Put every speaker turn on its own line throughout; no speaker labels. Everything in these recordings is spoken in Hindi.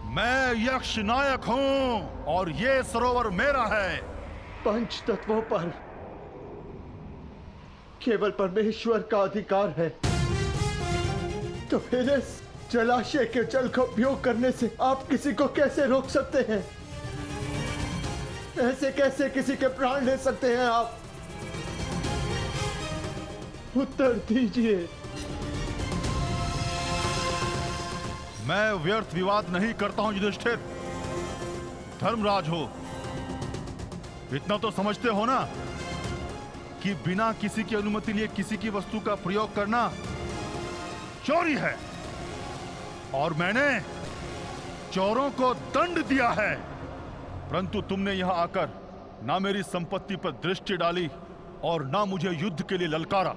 मैं यक्ष नायक हूं और ये सरोवर मेरा है।
पंच तत्वों पर केवल परमेश्वर का अधिकार है, तो फिर इस जलाशय के जल का उपयोग करने से आप किसी को कैसे रोक सकते हैं? ऐसे कैसे किसी के प्राण ले सकते हैं आप? उत्तर दीजिए।
मैं व्यर्थ विवाद नहीं करता हूं युधिष्ठिर। धर्मराज हो, इतना तो समझते हो ना कि बिना किसी की अनुमति लिए किसी की वस्तु का प्रयोग करना चोरी है, और मैंने चोरों को दंड दिया है। परंतु तुमने यहां आकर ना मेरी संपत्ति पर दृष्टि डाली और ना मुझे युद्ध के लिए ललकारा।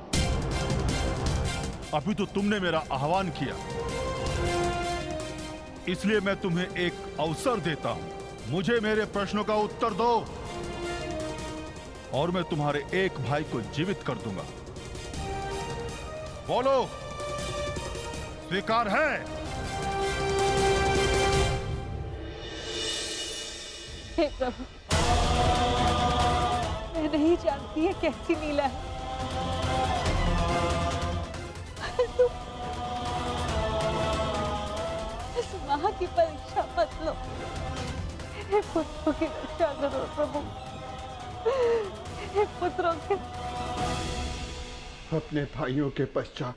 अभी तो तुमने मेरा आह्वान किया, इसलिए मैं तुम्हें एक अवसर देता हूं। मुझे मेरे प्रश्नों का उत्तर दो और मैं तुम्हारे एक भाई को जीवित कर दूंगा। बोलो, स्वीकार है?
हे प्रभु, मैं नहीं जानती है कैसी लीला है, परंतु इस मां की परीक्षा मत लो। मेरे पुत्रों की रक्षा करो प्रभु, मेरे पुत्रों के।
अपने भाइयों के पश्चात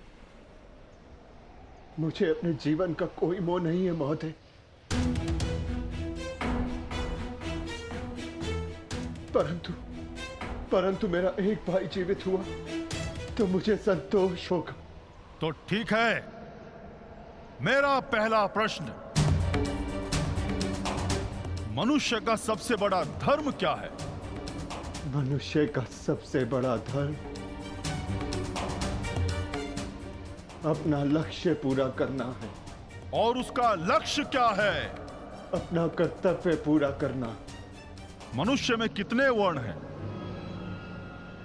मुझे अपने जीवन का कोई मोह नहीं है महोदय। परंतु मेरा एक भाई जीवित हुआ तो मुझे संतोष होगा।
तो ठीक है, मेरा पहला प्रश्न, मनुष्य का सबसे बड़ा धर्म क्या है?
मनुष्य का सबसे बड़ा धर्म अपना लक्ष्य पूरा करना है।
और उसका लक्ष्य क्या है?
अपना कर्तव्य पूरा करना।
मनुष्य में कितने वर्ण हैं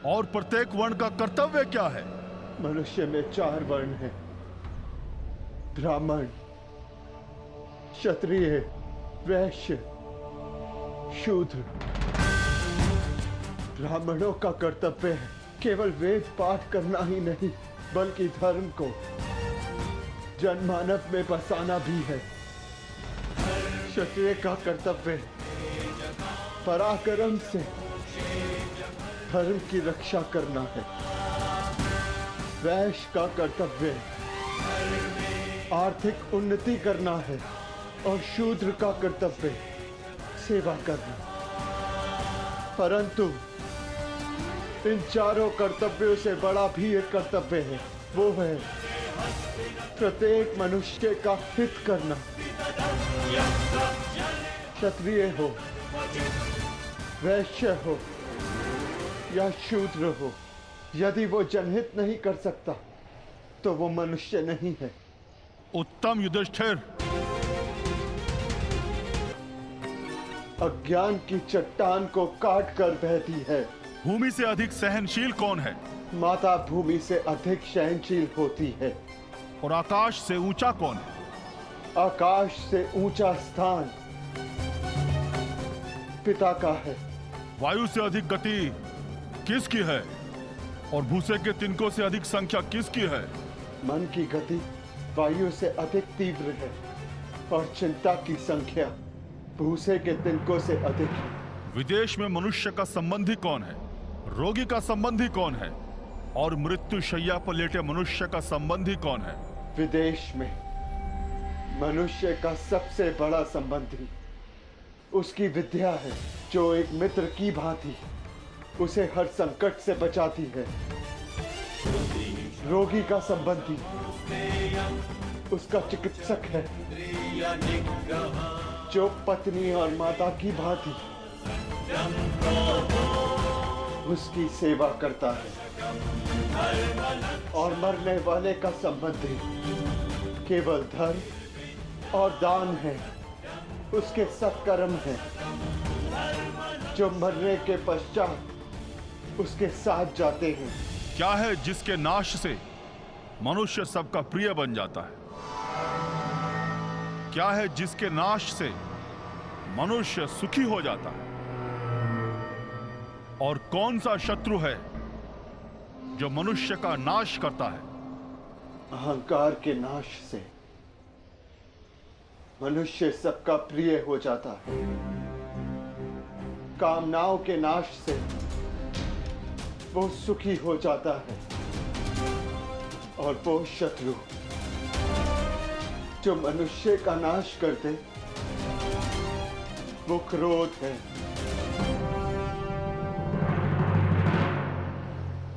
और प्रत्येक वर्ण का कर्तव्य क्या है?
मनुष्य में 4 वर्ण हैं, ब्राह्मण, क्षत्रिय, वैश्य, शूद्र। ब्राह्मणों का कर्तव्य है केवल वेद पाठ करना ही नहीं, बल्कि धर्म को जनमानव में बसाना भी है। क्षत्रिय का कर्तव्य पराक्रम से धर्म की रक्षा करना है। वैश्य का कर्तव्य आर्थिक उन्नति करना है और शूद्र का कर्तव्य सेवा करना। परंतु इन चारों कर्तव्यों से बड़ा भी एक कर्तव्य है, वो है प्रत्येक मनुष्य का हित करना। क्षत्रिय हो, वैश्य हो या शूद्र हो, यदि वो जनहित नहीं कर सकता तो वो मनुष्य नहीं है।
उत्तम युधिष्ठिर।
अज्ञान की चट्टान को काट कर बहती है।
भूमि से अधिक सहनशील कौन है?
माता भूमि से अधिक सहनशील होती है।
और आकाश से ऊंचा कौन है?
आकाश से ऊंचा स्थान पिता का है।
वायु से अधिक गति किसकी है? और भूसे के तिनकों से अधिक संख्या किसकी है?
मन की गति वायु से अधिक तीव्र है और चिंता की संख्या भूसे के तिनकों से अधिक है।
विदेश में मनुष्य का संबंधी कौन है? रोगी का संबंधी कौन है? और मृत्यु शैया पर लेटे मनुष्य का संबंधी कौन है?
विदेश में मनुष्य का सबसे बड़ा संबंधी उसकी विद्या है, जो एक मित्र की भांति उसे हर संकट से बचाती है। रोगी का संबंधी उसका चिकित्सक है, जो पत्नी और माता की भांति उसकी सेवा करता है। और मरने वाले का संबंधी केवल धर्म और दान है, उसके सत्कर्म है, जो मरने के पश्चात उसके साथ जाते हैं।
क्या है जिसके नाश से मनुष्य सबका प्रिय बन जाता है? क्या है जिसके नाश से मनुष्य सुखी हो जाता है? और कौन सा शत्रु है जो मनुष्य का नाश करता है?
अहंकार के नाश से मनुष्य सबका प्रिय हो जाता है। कामनाओं के नाश से वो सुखी हो जाता है। और वो शत्रु जो मनुष्य का नाश करते वो क्रोध है।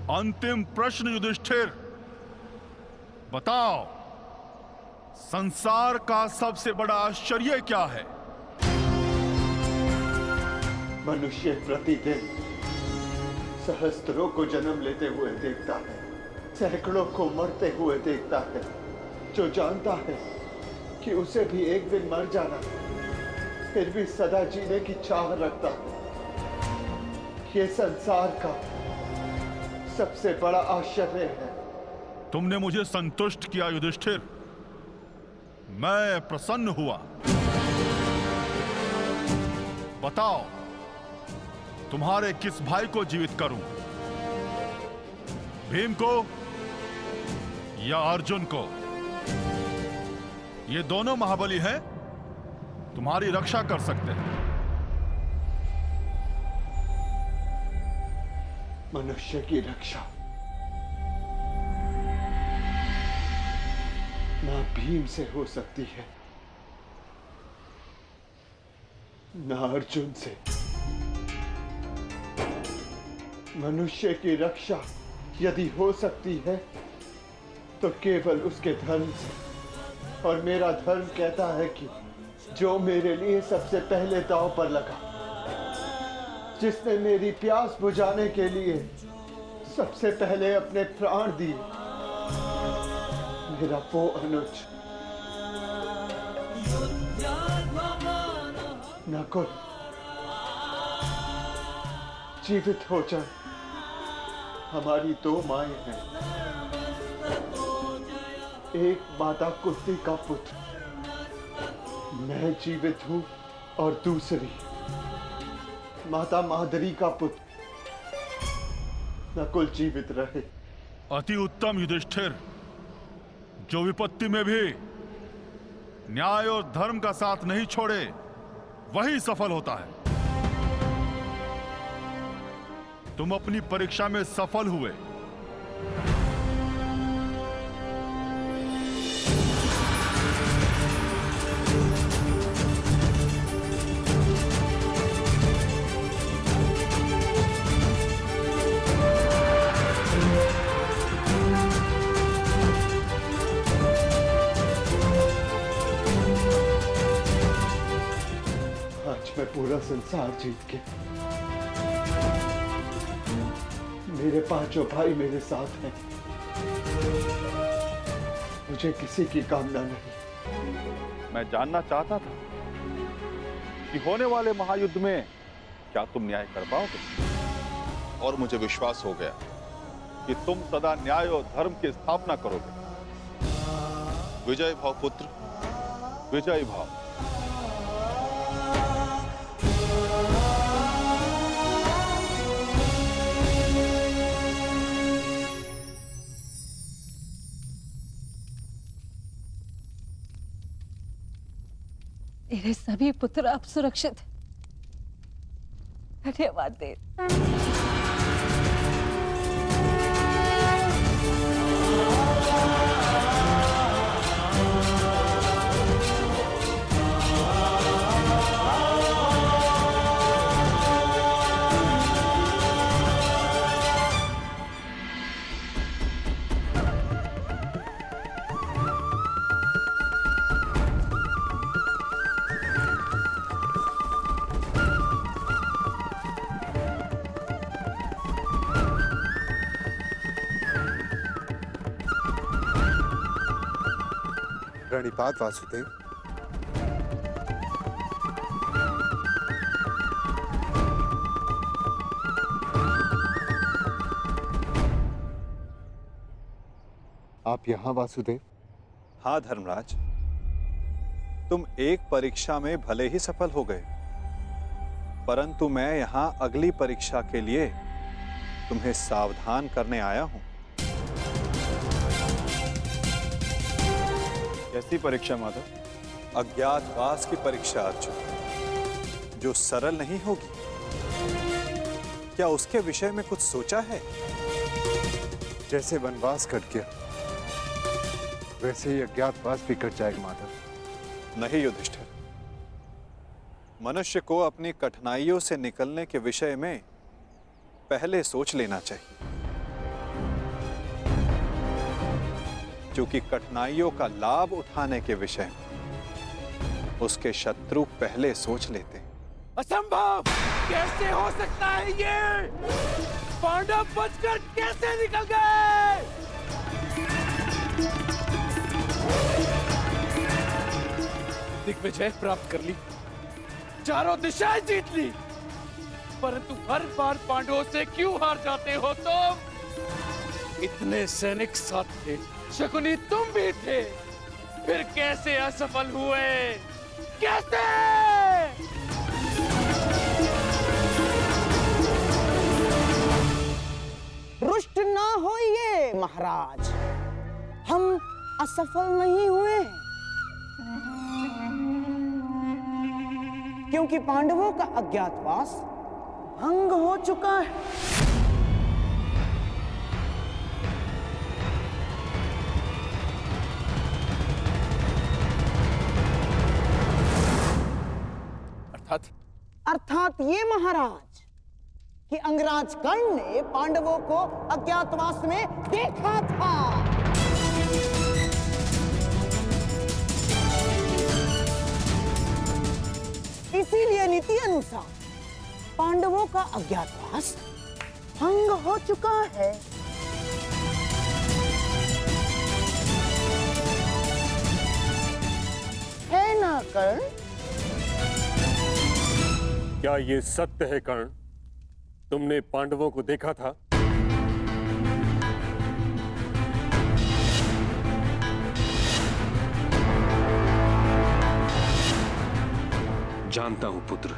अंतिम प्रश्न युधिष्ठिर, बताओ, संसार का सबसे बड़ा आश्चर्य क्या है?
मनुष्य प्रतिदिन सहस्त्रों को जन्म लेते हुए देखता है, सैकड़ों को मरते हुए देखता है, जो जानता है कि उसे भी एक दिन मर जाना, फिर भी सदा जीने की चाह रखता है। ये संसार का सबसे बड़ा आश्चर्य है।
तुमने मुझे संतुष्ट किया युधिष्ठिर, मैं प्रसन्न हुआ। बताओ, तुम्हारे किस भाई को जीवित करूं? भीम को या अर्जुन को? ये दोनों महाबली हैं, तुम्हारी रक्षा कर सकते हैं।
मनुष्य की रक्षा ना भीम से हो सकती है, ना अर्जुन से। मनुष्य की रक्षा यदि हो सकती है तो केवल उसके धर्म से। और मेरा धर्म कहता है कि जो मेरे लिए सबसे पहले दांव पर लगा, जिसने मेरी प्यास बुझाने के लिए सबसे पहले अपने प्राण दिए, मेरा वो अनुज नकुल जीवित हो जाए। हमारी दो माएं हैं, एक माता कुंती का पुत्र, मैं जीवित हूं, और दूसरी माता मादरी का पुत्र नकुल जीवित रहे।
अति उत्तम युधिष्ठिर, जो विपत्ति में भी न्याय और धर्म का साथ नहीं छोड़े वही सफल होता है। तुम अपनी परीक्षा में सफल हुए।
आज मैं पूरा संसार जीत के, मेरे पांचों भाई मेरे साथ हैं, मुझे किसी की कामना नहीं।
मैं जानना चाहता था कि होने वाले महायुद्ध में क्या तुम न्याय कर पाओगे, और मुझे विश्वास हो गया कि तुम सदा न्याय और धर्म की स्थापना करोगे। विजय भाव पुत्र, विजय भाव।
मेरे सभी पुत्र अब सुरक्षित हैं। धन्यवाद देव।
प्रणिपात वासुदेव। आप यहां वासुदेव?
हाँ धर्मराज, तुम एक परीक्षा में भले ही सफल हो गए, परंतु मैं यहां अगली परीक्षा के लिए तुम्हें सावधान करने आया हूं।
कैसी परीक्षा माधव?
अज्ञातवास की परीक्षा अर्जुन, जो सरल नहीं होगी। क्या उसके विषय में कुछ सोचा है?
जैसे वनवास कट गया वैसे ही अज्ञातवास भी कट जाएगा माधव।
नहीं युधिष्ठिर, मनुष्य को अपनी कठिनाइयों से निकलने के विषय में पहले सोच लेना चाहिए, क्योंकि कठिनाइयों का लाभ उठाने के विषय में उसके शत्रु पहले सोच लेते हैं।
असंभव! कैसे हो सकता है ये? पांडव बचकर कैसे निकल गए? दिग्विजय प्राप्त कर ली, चारों दिशाएं जीत ली, परंतु हर बार पांडवों से क्यों हार जाते हो तुम? इतने सैनिक साथ थे, शकुनी तुम भी थे, फिर कैसे असफल हुए? कैसे?
रुष्ट ना होइए महाराज, हम असफल नहीं हुए, क्योंकि पांडवों का अज्ञातवास भंग हो चुका है। अर्थात ये महाराज कि अंगराज कर्ण ने पांडवों को अज्ञातवास में देखा था। इसीलिए नीति अनुसार पांडवों का अज्ञातवास भंग हो चुका है। है ना कर्ण?
क्या ये सत्य है कर्ण? तुमने पांडवों को देखा था?
जानता हूं पुत्र,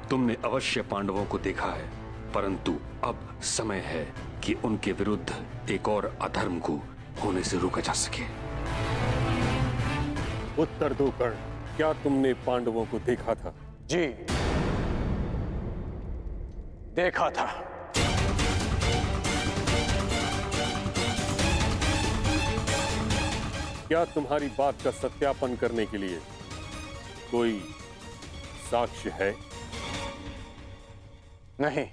तुमने अवश्य पांडवों को देखा है, परंतु अब समय है कि उनके विरुद्ध एक और अधर्म को होने से रोका जा सके।
उत्तर दो कर्ण, क्या तुमने पांडवों को देखा था?
जी, देखा था।
क्या तुम्हारी बात का सत्यापन करने के लिए कोई साक्ष्य है?
नहीं।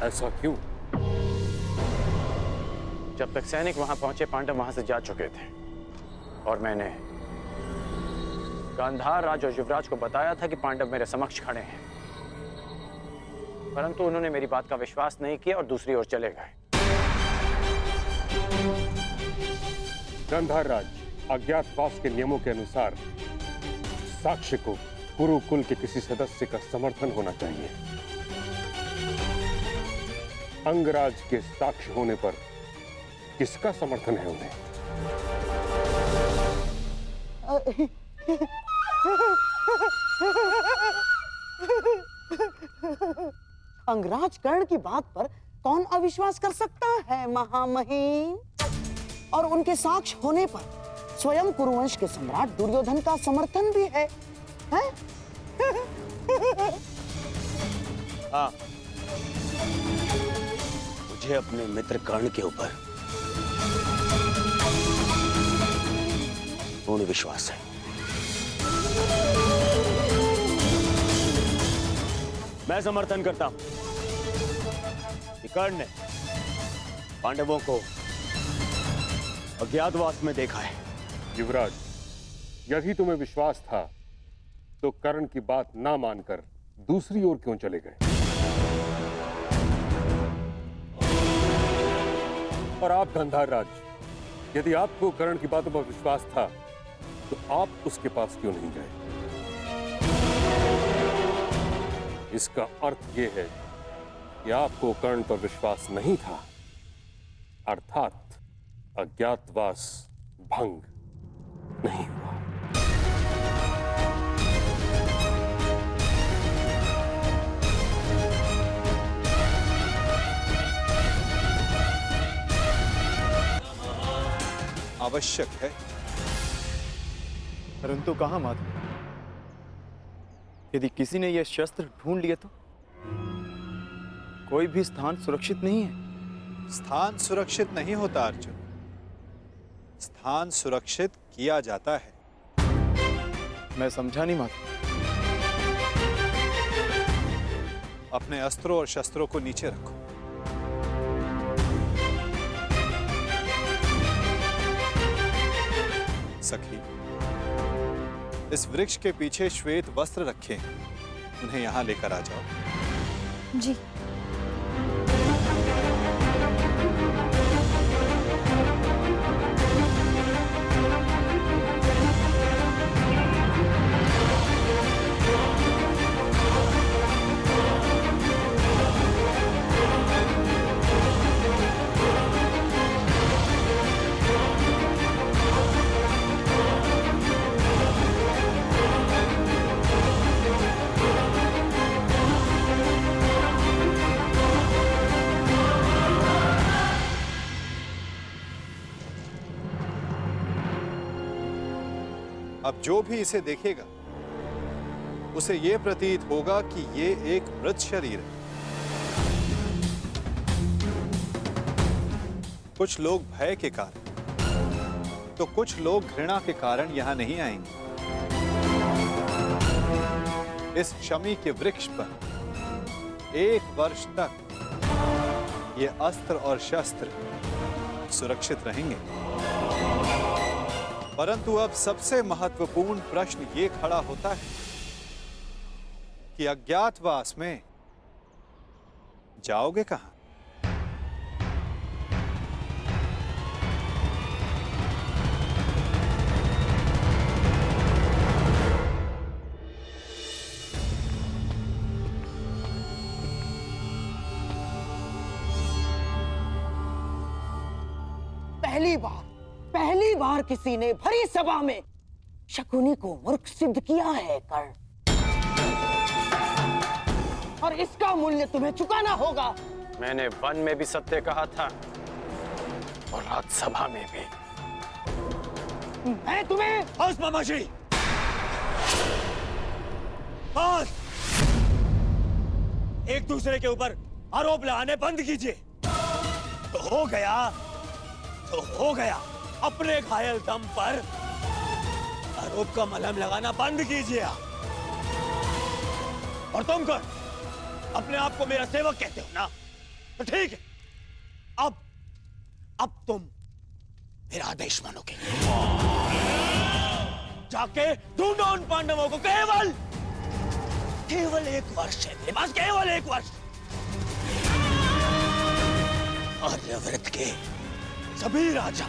ऐसा क्यों?
जब तक सैनिक वहां पहुंचे, पांडव वहां से जा चुके थे, और मैंने गांधार राज और युवराज को बताया था कि पांडव मेरे समक्ष खड़े हैं, परंतु उन्होंने मेरी बात का विश्वास नहीं किया और दूसरी ओर चले गए।
गांधार राज, अज्ञातवास के नियमों के अनुसार साक्ष्य को कुरुकुल के किसी सदस्य का समर्थन होना चाहिए। अंगराज के साक्ष्य होने पर किसका समर्थन है उन्हें?
अंगराज कर्ण की बात पर कौन अविश्वास कर सकता है महामहिम? और उनके साक्ष्य होने पर स्वयं कुरुवंश के सम्राट दुर्योधन का समर्थन भी है, हैं?
हाँ, मुझे अपने मित्र कर्ण के ऊपर पूर्ण विश्वास है। मैं समर्थन करता हूं कि कर्ण ने पांडवों को अज्ञातवास में देखा है।
युवराज, यदि तुम्हें विश्वास था तो कर्ण की बात ना मानकर दूसरी ओर क्यों चले गए? और आप गांधार राज, यदि आपको कर्ण की बातों पर विश्वास था तो आप उसके पास क्यों नहीं गए? इसका अर्थ यह है कि आपको कर्ण पर विश्वास नहीं था, अर्थात अज्ञातवास भंग नहीं हुआ।
आवश्यक है।
परंतु कहाँ माता? यदि किसी ने यह शस्त्र ढूंढ लिए तो? कोई भी स्थान सुरक्षित नहीं है।
स्थान सुरक्षित नहीं होता अर्जुन, स्थान सुरक्षित किया जाता है।
मैं समझा नहीं माता।
अपने अस्त्रों और शस्त्रों को नीचे रखो। सखी, इस वृक्ष के पीछे श्वेत वस्त्र रखे हैं, उन्हें यहां लेकर आ जाओ।
जी।
अब जो भी इसे देखेगा उसे यह प्रतीत होगा कि ये एक मृत शरीर है। कुछ लोग भय के कारण तो कुछ लोग घृणा के कारण यहां नहीं आएंगे। इस शमी के वृक्ष पर 1 वर्ष तक ये अस्त्र और शस्त्र सुरक्षित रहेंगे। परंतु अब सबसे महत्वपूर्ण प्रश्न ये खड़ा होता है कि अज्ञातवास में जाओगे कहां?
पहली बार किसी ने भरी सभा में शकुनी को मूर्ख सिद्ध किया है कर्ण, और इसका मूल्य तुम्हें चुकाना होगा।
मैंने वन में भी सत्य कहा था और राजसभा में भी।
मैं तुम्हें
बस मामा जी, बस। एक दूसरे के ऊपर आरोप लगाने बंद कीजिए। तो हो गया। अपने घायल दम पर आरोप का मलहम लगाना बंद कीजिए। और तुम कौन? अपने आप को मेरा सेवक कहते हो ना? तो ठीक है, अब तुम मेरा आदेश मानोगे। जाके ढूंढो उन पांडवों को। केवल 1 वर्ष है मेरे पास, केवल 1 वर्ष। आर्यव्रत के सभी राजा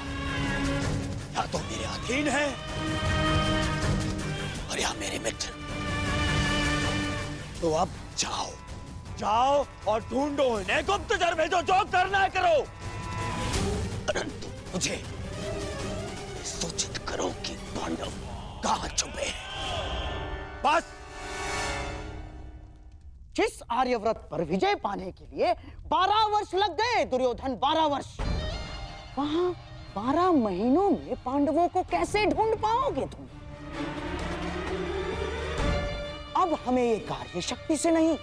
या तो मेरे अधीन हैं और या मेरे मित्र। तो अब जाओ और ढूंढो इन्हें, गुप्तचर भेजो, जो करना है करो। परंतु मुझे सूचित करो कि पांडव कहां छुपे हैं। बस।
जिस आर्यव्रत पर विजय पाने के लिए 12 वर्ष लग गए दुर्योधन, 12 वर्ष, वहां 12 महीनों में पांडवों को कैसे ढूंढ पाओगे तुम? अब हमें ये कार्य शक्ति से नहीं,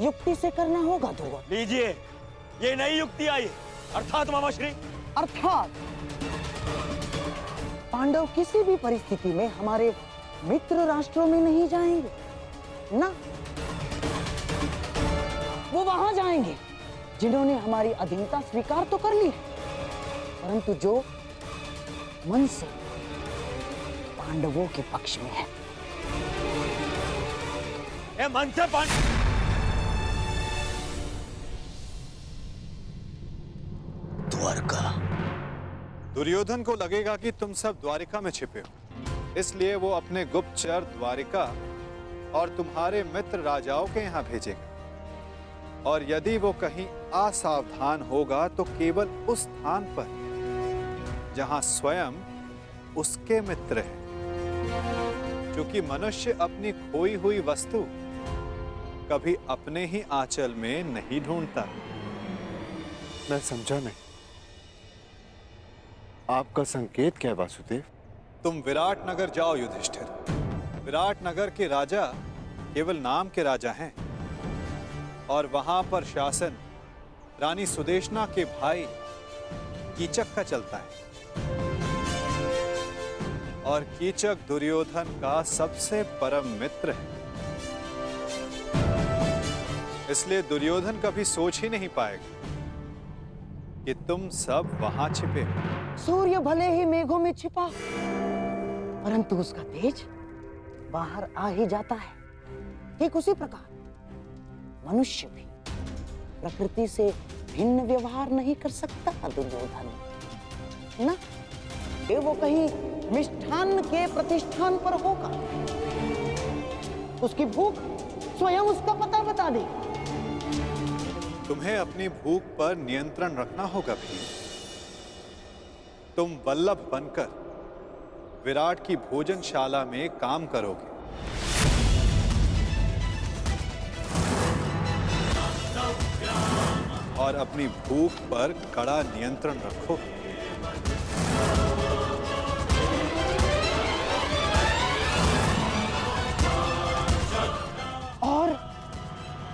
युक्ति से करना होगा दुर्योधन।
लीजिए, ये नई युक्ति आई, अर्थात मामाश्री।
अर्थात पांडव किसी भी परिस्थिति में हमारे मित्र राष्ट्रों में नहीं जाएंगे ना। वो वहां जाएंगे जिन्होंने हमारी अधीनता स्वीकार तो कर ली है, परंतु जो मन से पांडवों के पक्ष में है।
मन से
द्वारका। दुर्योधन को लगेगा कि तुम सब द्वारिका में छिपे हो, इसलिए वो अपने गुप्तचर द्वारिका और तुम्हारे मित्र राजाओं के यहां भेजेगा। और यदि वो कहीं असावधान होगा तो केवल उस स्थान पर जहां स्वयं उसके मित्र हैं, क्योंकि मनुष्य अपनी खोई हुई वस्तु कभी अपने ही आंचल में नहीं ढूंढता।
मैं समझा नहीं। आपका संकेत क्या है वासुदेव?
तुम विराट नगर जाओ युधिष्ठिर। विराट नगर के राजा केवल नाम के राजा हैं और वहां पर शासन रानी सुदेशना के भाई कीचक का चलता है और कीचक दुर्योधन का सबसे परम मित्र है। इसलिए दुर्योधन कभी सोच ही नहीं पाएगा कि तुम सब वहां छिपे हो।
सूर्य भले ही मेघों में छिपा, परंतु उसका तेज बाहर आ ही जाता है। ठीक उसी प्रकार मनुष्य भी प्रकृति से भिन्न व्यवहार नहीं कर सकता दुर्योधन, है ना? ये वो कहीं मिष्ठान के प्रतिष्ठान पर होगा, उसकी भूख स्वयं उसका पता बता देगी।
तुम्हें अपनी भूख पर नियंत्रण रखना होगा भीम। तुम वल्लभ बनकर विराट की भोजनशाला में काम करोगे। और अपनी भूख पर कड़ा नियंत्रण रखो।
और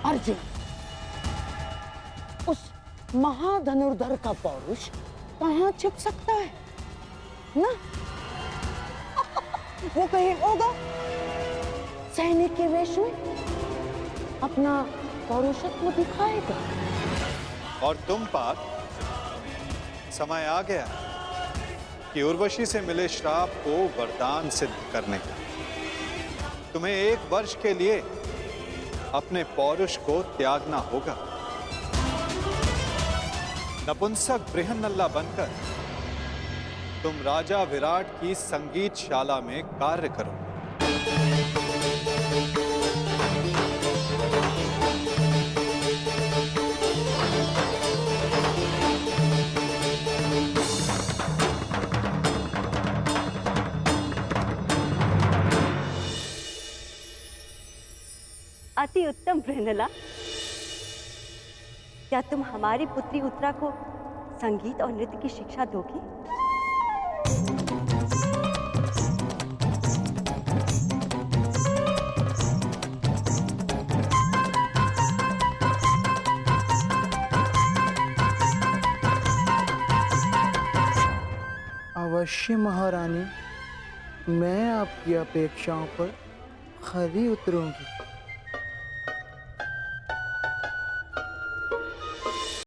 अर्जुन, उस महाधनुर्धर का पौरुष कहां छिप सकता है ना? वो कहीं होगा सैनिक के वेश में अपना पौरुषत्व दिखाएगा।
और तुम पार्थ, समय आ गया कि उर्वशी से मिले श्राप को वरदान सिद्ध करने का। तुम्हें 1 वर्ष के लिए अपने पौरुष को त्यागना होगा। नपुंसक बृहन्नल्ला बनकर तुम राजा विराट की संगीतशाला में कार्य करो।
अति उत्तम बृहन्नला, क्या तुम हमारी पुत्री उत्तरा को संगीत और नृत्य की शिक्षा दोगी?
अवश्य महारानी, मैं आपकी अपेक्षाओं पर खरी उतरूंगी।